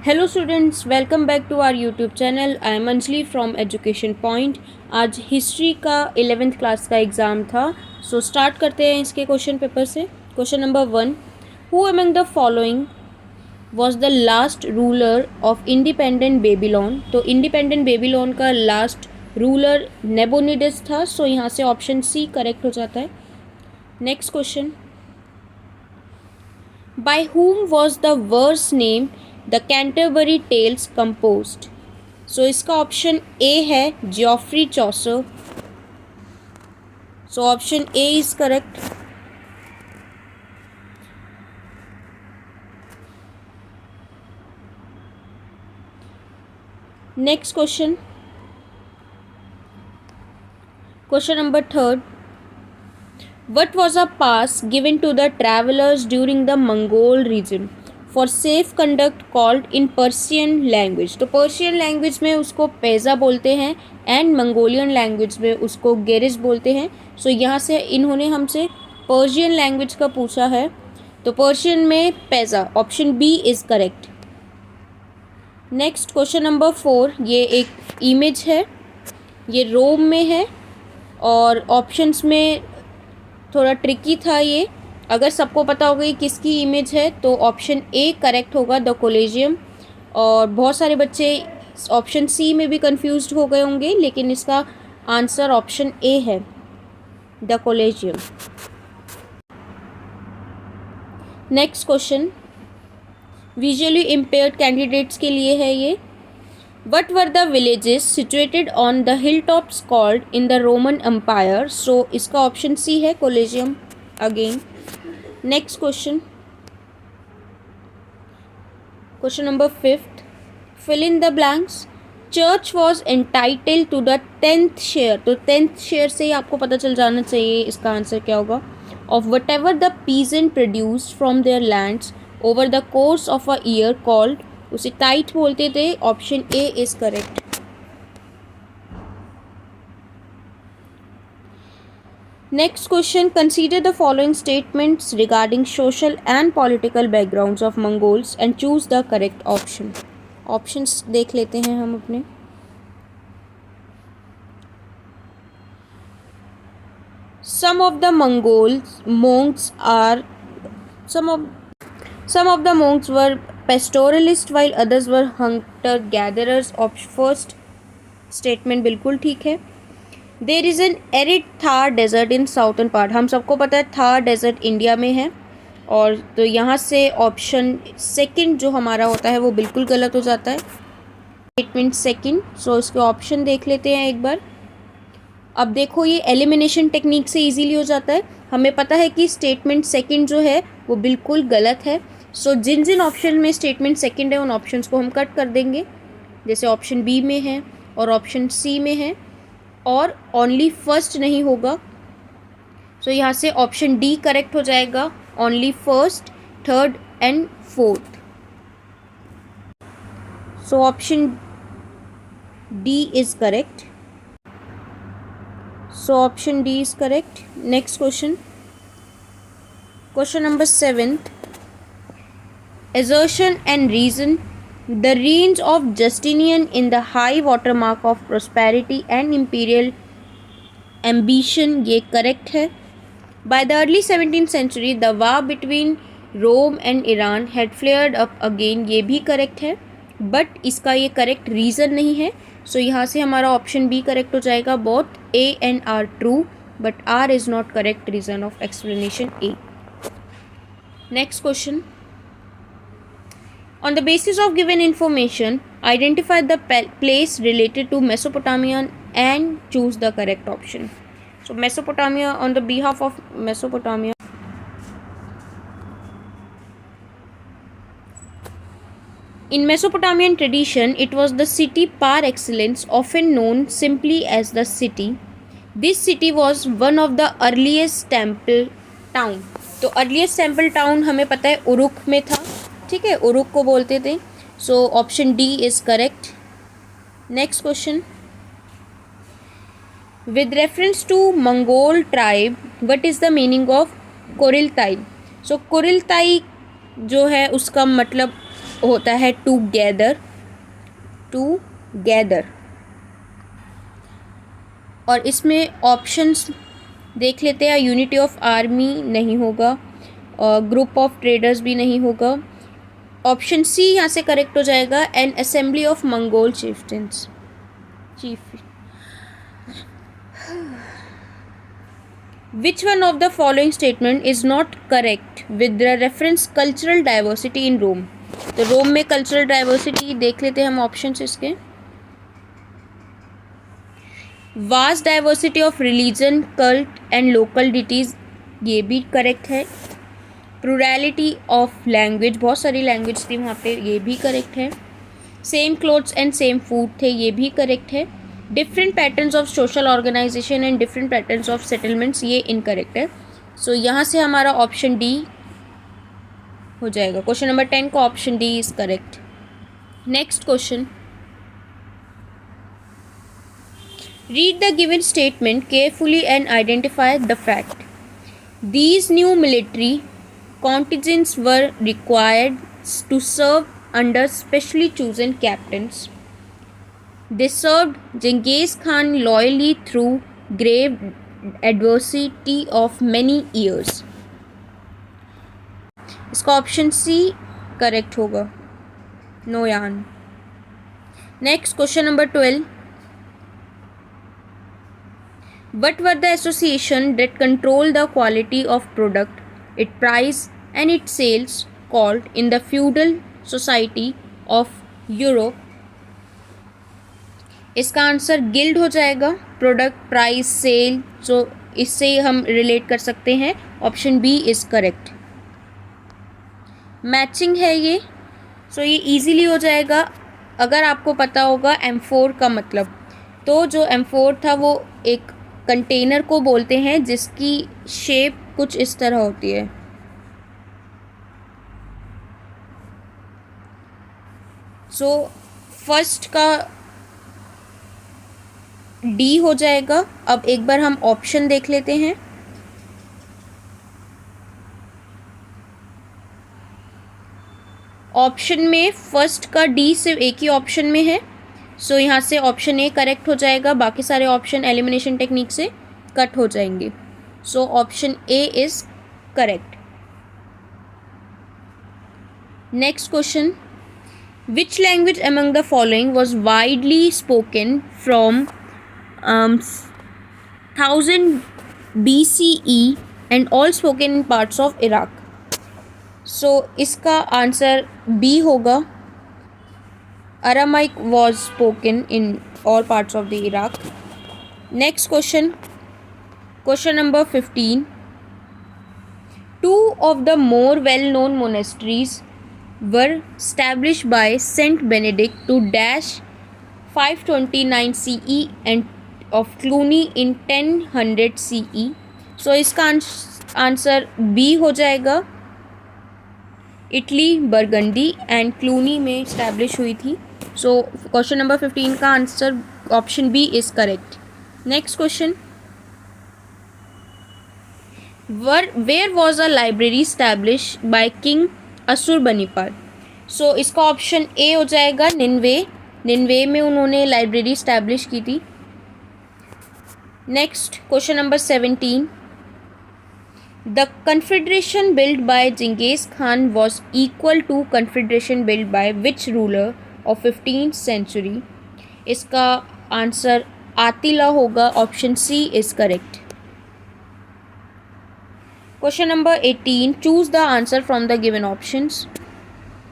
Hello students, welcome back to our YouTube channel. I am Anjali from education point. आज history का 11th class का exam था। So start करते हैं इसके क्वेश्चन पेपर से। Question number 1, who among the following was the last ruler of independent Babylon. तो independent Babylon का लास्ट रूलर नेबोनिडस था। सो यहाँ से ऑप्शन सी करेक्ट हो जाता है। Next question, by whom was the verse name the Canterbury tales composed. So इसका option A है Geoffrey Chaucer. So option A is correct. Next question, question number 3, what was a pass given to the travelers during the Mongol region for safe conduct called in Persian language। तो Persian language में उसको पैज़ा बोलते हैं and Mongolian language में उसको garage बोलते हैं। सो यहाँ से इन्होंने हमसे पर्शियन लैंग्वेज का पूछा है, तो पर्शियन में पैज़ा, option B is correct. Next question number 4, ये एक इमेज है, ये रोम में है और ऑप्शंस में थोड़ा ट्रिकी था ये। अगर सबको पता होगा कि किसकी इमेज है तो ऑप्शन ए करेक्ट होगा, द कोलेजियम। और बहुत सारे बच्चे ऑप्शन सी में भी कंफ्यूज्ड हो गए होंगे, लेकिन इसका आंसर ऑप्शन ए है, the collegium. Next question visually impaired candidates के लिए है ये। What were the villages situated on the hilltops called in the Roman Empire? So इसका ऑप्शन सी है, collegium again. Next question, question number 5, fill in the blanks। Church was entitled to the 10th share. तो 10th share से ही आपको पता चल जाना चाहिए इसका आंसर क्या होगा। Of what ever the peasant produced from there lands over the course of a year called, उसे टाइट बोलते थे। Option A is correct. Next question, consider the following statements regarding social and political backgrounds of Mongols and choose the correct option. Options देख लेते हैं हम अपने। Some of the monks were pastoralists while others were hunter gatherers। First statement बिल्कुल ठीक है। There is an arid Thar desert in southern part. हम सबको पता है थार डेजर्ट इंडिया में है, और तो यहाँ से ऑप्शन सेकंड जो हमारा होता है वो बिल्कुल गलत हो जाता है, स्टेटमेंट सेकंड। सो इसके ऑप्शन देख लेते हैं एक बार। अब देखो, ये एलिमिनेशन टेक्निक से इजीली हो जाता है। हमें पता है कि स्टेटमेंट सेकंड जो है वो बिल्कुल गलत है। सो जिन जिन ऑप्शन में स्टेटमेंट सेकंड है उन ऑप्शंस को हम कट कर देंगे, जैसे ऑप्शन बी में है और ऑप्शन सी में है, और ओनली फर्स्ट नहीं होगा। सो यहाँ से ऑप्शन डी करेक्ट हो जाएगा, only first, third and fourth. So option D is correct. So option D is correct. Next question. Question number 7. Assertion and reason. The reigns of Justinian in the high watermark of prosperity and imperial ambition, ये correct है। By the early 17th century, the war between Rome and Iran had flared up again, ये भी correct है, but इसका ये correct reason नहीं है। So यहाँ से हमारा ऑप्शन बी करेक्ट हो जाएगा। Both A and R true, but R is not correct reason of explanation A. Next question, on the basis of given information identify the place related to Mesopotamia and choose the correct option. So Mesopotamia, on the behalf of Mesopotamia, in Mesopotamian tradition, it was the city par excellence, often known simply as the city. This city was one of the earliest temple town। तो earliest temple town हमें पता है Uruk में था, ठीक है, Uruk को बोलते थे। So option D is correct. Next question, with reference to Mongol tribe, what is the meaning of Kuriltai? सो कुरिलताई जो है उसका मतलब होता है टू गैदर, और इसमें ऑप्शंस देख लेते हैं। यूनिटी ऑफ आर्मी नहीं होगा, और ग्रुप ऑफ ट्रेडर्स भी नहीं होगा। ऑप्शन सी यहाँ से करेक्ट हो जाएगा, N assembly of Mongol chief. Which one of the following statement is not correct with the reference cultural diversity in Rome? तो रोम में कल्चरल डाइवर्सिटी देख लेते हैं हम ऑप्शंस इसके। Vast diversity of religion, cult and local deities, ये भी correct है। प्लुरैलिटी ऑफ लैंग्वेज, बहुत सारी लैंग्वेज थी वहाँ पे, ये भी करेक्ट है। Same clothes and same food थे, ये भी करेक्ट है। Different patterns of social organization and different patterns of settlements, ये इनकरेक्ट है। सो यहाँ से हमारा ऑप्शन डी हो जाएगा। क्वेश्चन नंबर 10 का option D is correct. Next question, read the given statement carefully and identify the fact. These new military contingents were required to serve under specially chosen captains. They served Genghis Khan loyally through grave adversity of many years. इसका option C correct होगा, Noyan. Next question number 12, what were the association that control the quality of product, its price and its sales called in the feudal society of Europe? इसका answer guild हो जाएगा। Product, price, cell, सो इससे हम relate कर सकते हैं। Option B is correct. Matching है ये, सो ये इजीली हो जाएगा अगर आपको पता होगा M4 का मतलब। तो जो M4 था वो एक कंटेनर को बोलते हैं जिसकी शेप कुछ इस तरह होती है। सो फर्स्ट का डी हो जाएगा। अब एक बार हम ऑप्शन देख लेते हैं। ऑप्शन में फर्स्ट का डी सिर्फ एक ही ऑप्शन में है, सो यहाँ से ऑप्शन ए करेक्ट हो जाएगा। बाकी सारे ऑप्शन एलिमिनेशन टेक्निक से कट हो जाएंगे। So option A is correct. Next question, which language among the following was widely spoken from 1000 BCE and all spoken in parts of Iraq? So इसका answer B होगा, Aramaic was spoken in all parts of the Iraq. Next question, question number 15. Two of the more well-known monasteries were established by Saint Benedict to dash 529 CE and of Cluny in 1000 CE. So इसका answer B हो जाएगा। Italy, Burgundy and Cluny में establish हुई थी। So question number 15 का answer option B is correct. Next question, where was a library establish by king Ashurbanipal? So इसका option ए हो जाएगा, निन्वे में उन्होंने लाइब्रेरी इस्टेब्लिश की थी। Next question number 17, the confederation built by Genghis Khan was equal to confederation built by which ruler of 15th century? इसका answer Attila होगा। Option C is correct. Question number 18, choose the answer from the given options.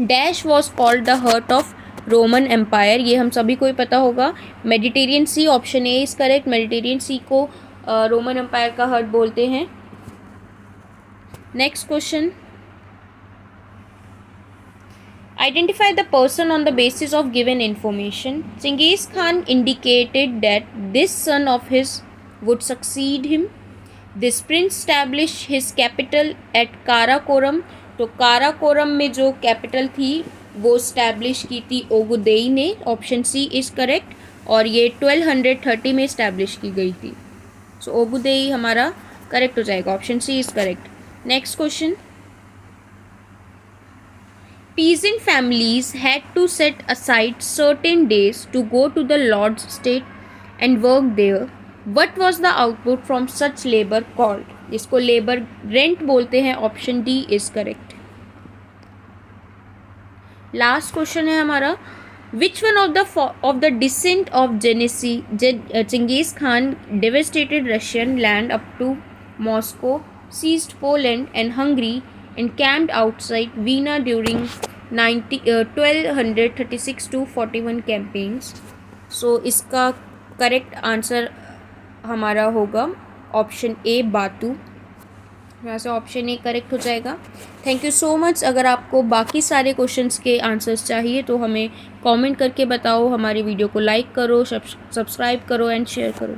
Dash was called the heart of Roman empire, ये हम सभी को ही पता होगा। Mediterranean sea, option A is correct. Mediterranean sea को Roman empire का hurt बोलते हैं। Next question, identify the person on the basis of given information. Genghis Khan indicated that this son of his would succeed him. This prince established his capital at Karakoram. तो काराकोरम में जो capital थी वो establish की थी ओगुदेई ने। ऑप्शन सी इज करेक्ट, और ये 1230 में इस्टेब्लिश की गई थी। सो ओगुदेई हमारा करेक्ट हो जाएगा। Option C is correct. Next question, peasant families had to set aside certain days to go to the Lord's estate and work there. What was the output from such labor called? इसको labour rent बोलते हैं. Option D is correct. Last question है हमारा. Which one of the descent of Genghis Khan devastated Russian land up to Moscow, seized Poland and Hungary, and camped outside Vienna during 1236 to 41 campaigns. सो इसका correct answer हमारा होगा option A बातू. यहाँ से option A correct हो जाएगा. Thank you so much. अगर आपको बाकी सारे क्वेश्चंस के आंसर्स चाहिए तो हमें कमेंट करके बताओ. हमारी वीडियो को लाइक करो, सब्सक्राइब करो एंड शेयर करो.